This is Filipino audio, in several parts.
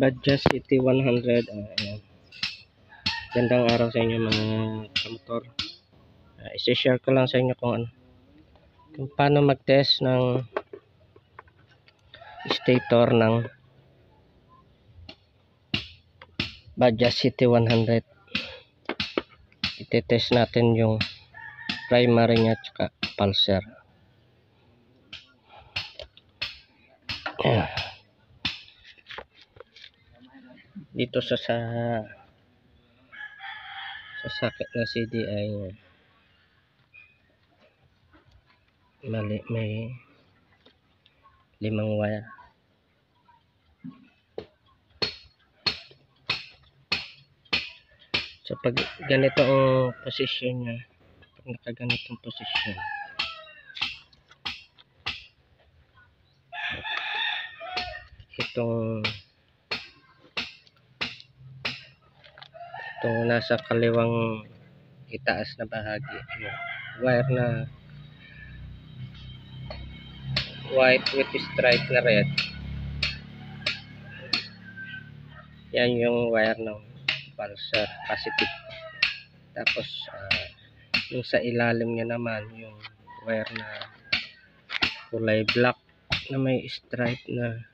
Badja City 100. Ayan. Gandang araw sa inyo mga kamotor. I-share ko lang sa inyo kung paano mag-test ng stator ng Badja City 100. Ite-test natin yung primary nya at pulser. Ayan. Dito sa socket na CDI nya may 5 wire. So pag ganito ang position nya, pag nakaganitong position, itong nasa kaliwang itaas na bahagi, wire na white with stripe na red, yan yung wire ng pulsar positive. Tapos yung sa ilalim niya naman yung wire na kulay black na may stripe na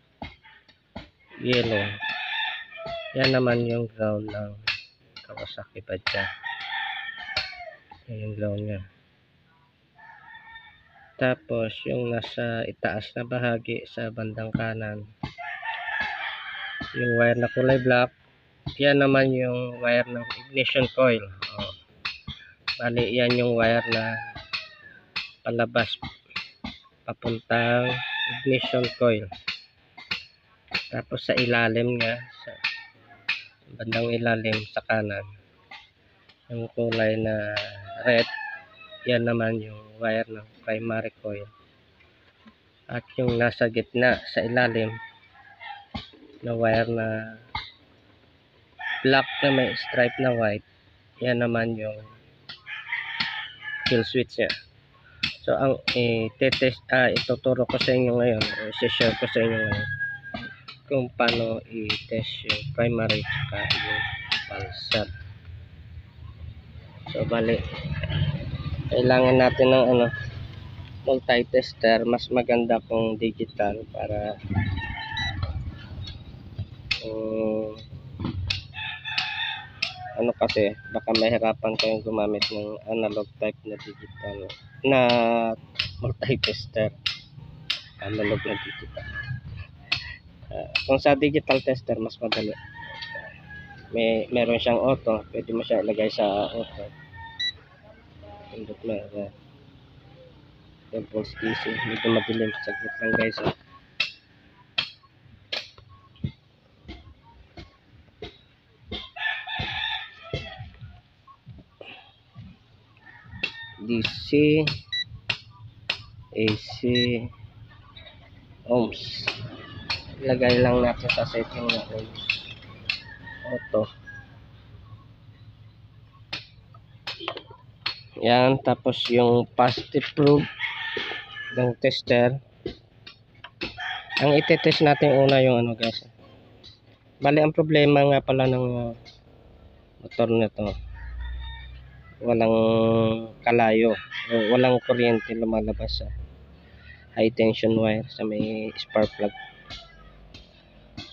yellow, yan naman yung ground ng Kawasaki Badja. Yan yung ground nya. Tapos yung nasa itaas na bahagi sa bandang kanan, yung wire na kulay black, yan naman yung wire ng ignition coil. Bali yan yung wire na palabas papuntang ignition coil. Tapos sa ilalim niya, sa bandang ilalim sa kanan, yung kulay na red, yan naman yung wire ng primary coil. At yung nasa gitna sa ilalim na wire na black na may stripe na white, yan naman yung kill switch nya. So ang ituturo ko sa inyo ngayon, i-share ko sa inyo ngayon kung paano i-test yung primary at yung pulsar. So bali, kailangan natin ng multi-tester. Mas maganda kung digital para kasi baka mahirapan kayong gumamit ng analog type na digital na multi-tester, analog na digital. Kung sa digital tester mas madali, meron siyang auto, pwede mo siya ilagay sa auto. Pindot mo pulse DC, medyo madilim, saglit lang guys. DC, AC, ohms. Ilagay lang natin sa setting na ohms, auto. Yan, tapos yung positive probe ng tester. Ang itetest natin una yung guys. Bali ang problema nga pala ng motor nito, walang kalayo o walang kuryente lumalabas sa high tension wire sa may spark plug.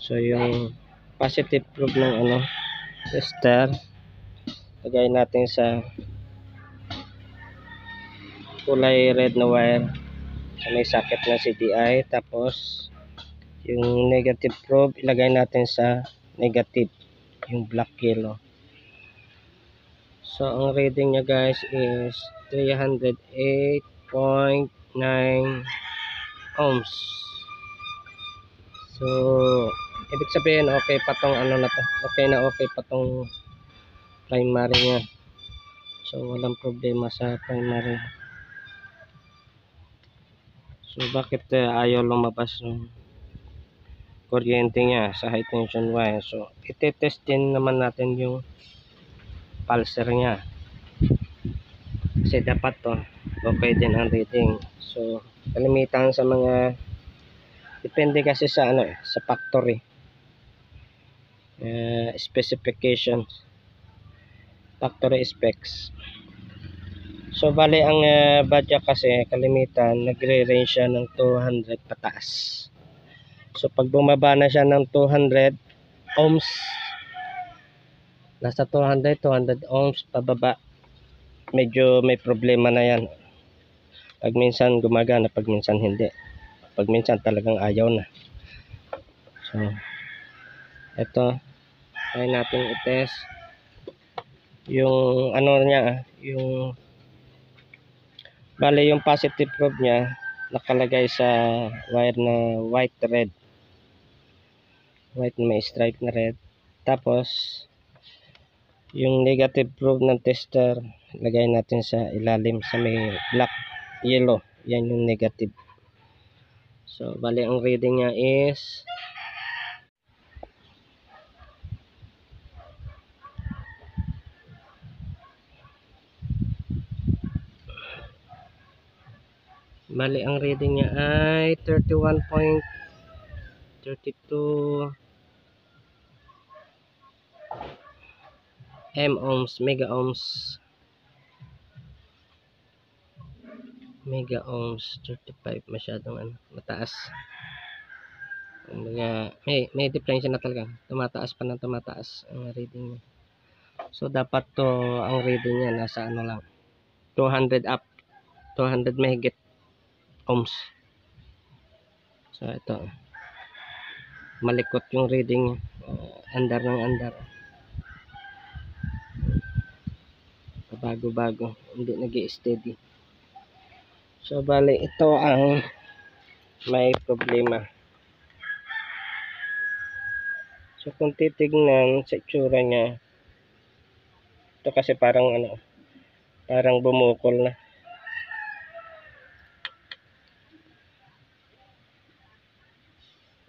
So yung positive probe ng tester, lagay natin sa kulay red na wire sa may socket na CDI. Tapos yung negative probe ilagay natin sa negative, yung black yellow. So ang reading nya guys is 308.9 ohms. So ibig sabihin okay pa tong na to, okay pa tong primary nya. So walang problema sa primary. So bakit ayaw lumabas ng kuryente nya sa high tension wire? So itetest din naman natin yung pulsar nya, kasi dapat okay din ang reading. So kalimitan sa mga, depende kasi sa sa factory, specifications, factory specs. So bali ang badya kasi kalimitan nagre-range siya ng 200 pataas. So pag bumaba na siya ng 200 ohms, nasa 200 ohms pababa, medyo may problema na yan. Pag minsan gumagana, pag minsan hindi. Pag minsan talagang ayaw na. So ito, try natin i-test yung ano niya, yung bali yung positive probe niya nakalagay sa wire na white na may stripe na red. Tapos yung negative probe ng tester lagay natin sa ilalim sa may black yellow, yan yung negative. So bali ang reading niya is ang reading niya ay 31.32 mega ohms 35, masyadong mataas. May difference na talaga, tumataas pa ng tumataas ang reading niya. So dapat to ang reading niya nasa lang 200 up, 200 mahigit ohms. So ito, malikot yung reading niya, andar ng andar, bago-bago, hindi nag-i-steady. So bali ito ang may problema. So kung titignan sa itsura niya, ito kasi parang parang bumukol na.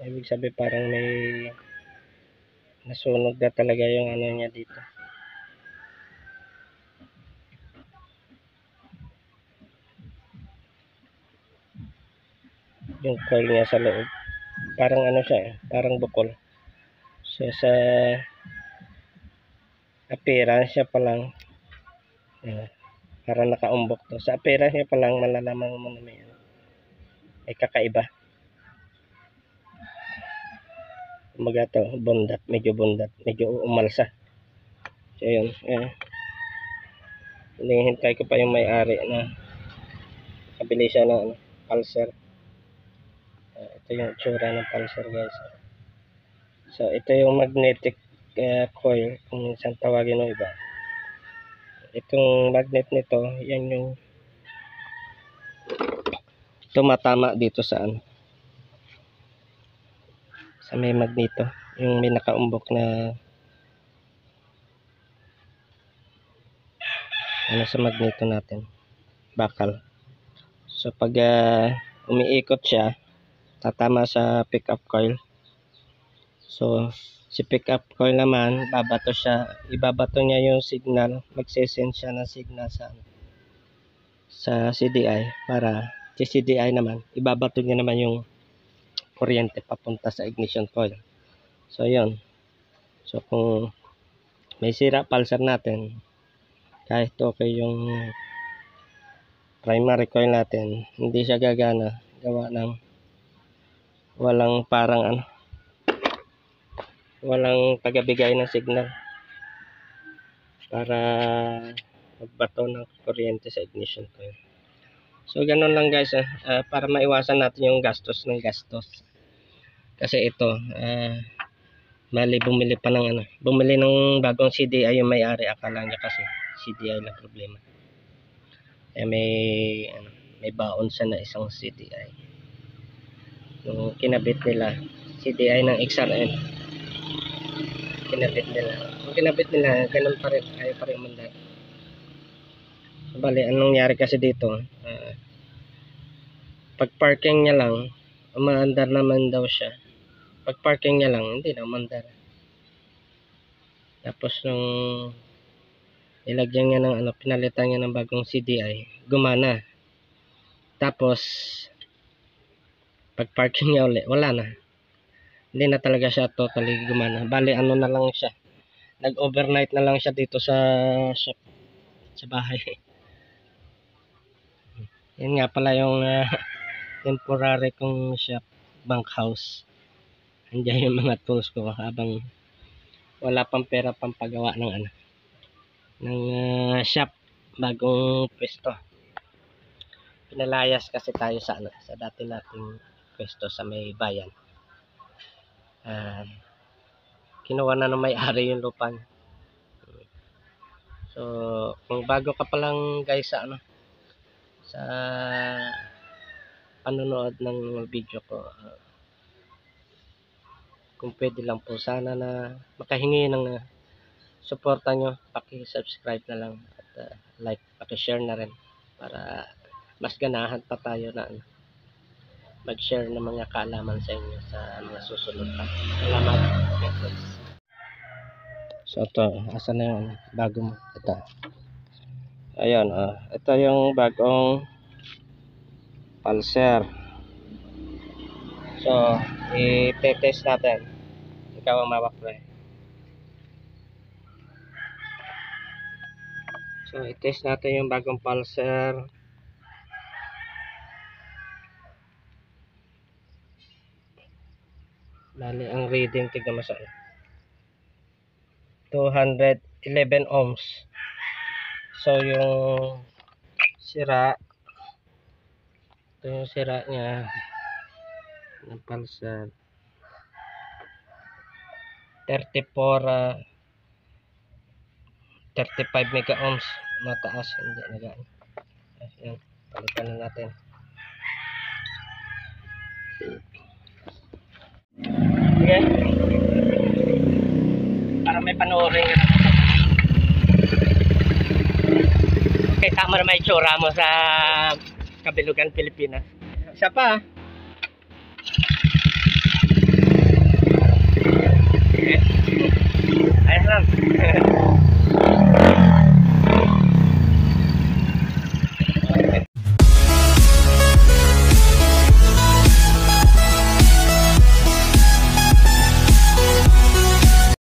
Ibig sabihin parang may nasunog na talaga yung niya dito. Yung coil niya sa loob. Parang siya, parang bukol. So sa appearance siya pa lang, parang nakaumbok to. Sa appearance niya pa lang malalaman mo na may kakaiba. Kumaga to, medyo umalsa. So yun, hinihintay ko pa yung may-ari na kabili siya ng pulser. Ito yung itsura ng pulser, guys. So ito yung magnetic coil, kung minsan tawagin ng iba. Itong magnet nito, yan yung tumatama dito sa sa may magneto, yung may nakaumbok na sa magneto natin, bakal. So pag umiikot siya, tatama sa pickup coil. So si pickup coil naman, ibabato niya yung signal, magsesend siya ng signal sa CDI, para si CDI naman ibabato niya naman yung kuryente papunta sa ignition coil. So yun, so kung may sira pulser natin, kahit okay yung primary coil natin, hindi siya gagana, gawa ng walang walang tagabigay ng signal para magbato ng kuryente sa ignition coil. So ganun lang, guys, para maiwasan natin yung gastos. Kasi ito, mali bumili ng bagong CDI yung may-ari, akala niya kasi CDI lang problema. May baon siya na isang CDI. Nung kinabit nila CDI ng XRM, kinabit nila, ganun pa rin, ayaw pa rin umandar. Bali, anong nangyari kasi dito, pag parking niya lang, umaandar naman daw siya. Pag parking niya lang, hindi na umandar. Tapos nung ilagyan niya ng pinalitan niya ng bagong CDI, gumana. Tapos pag parking niya ulit, wala na. Hindi na talaga siya totally gumana. Bali ano na lang siya. Nag-overnight na lang siya dito sa shop, sa bahay. Yan nga pala yung temporary kong shop, bunkhouse. Andiyan yung mga tools ko habang wala pang pera pang pagawa ng ano, ng shop, bagong pwesto. Pinalayas kasi tayo sa ano, sa dati nating pwesto sa may bayan. Kinuha na ng may-ari yung lupa niya. So, kung bago ka pa lang guys sa ano, sa panonood ng video ko, kung pwede lang po sana na makahingi ng suporta nyo, paki-subscribe na lang at like, paki-share na rin para mas ganahan pa tayo na mag-share ng mga kaalaman sa inyo sa mga susunod pa. Salamat. So ito, asan na yung bago mo? Ito. Ayan, ito yung bagong pulser. So, i-test natin. Ikaw ang mawak-play. So, i-test natin yung bagong pulser. Bali, ang reading, tignan mo sa 211 ohms. So, yung sira, ito yung sira niya ng pulser. 35 mega ohms. Mataas, hindi nagaan. Ayan, palitan na natin. Okay. Para may panoorin ka na. Okay, tama na may tsura mo sa Kabilugan, Pilipinas. Isa pa.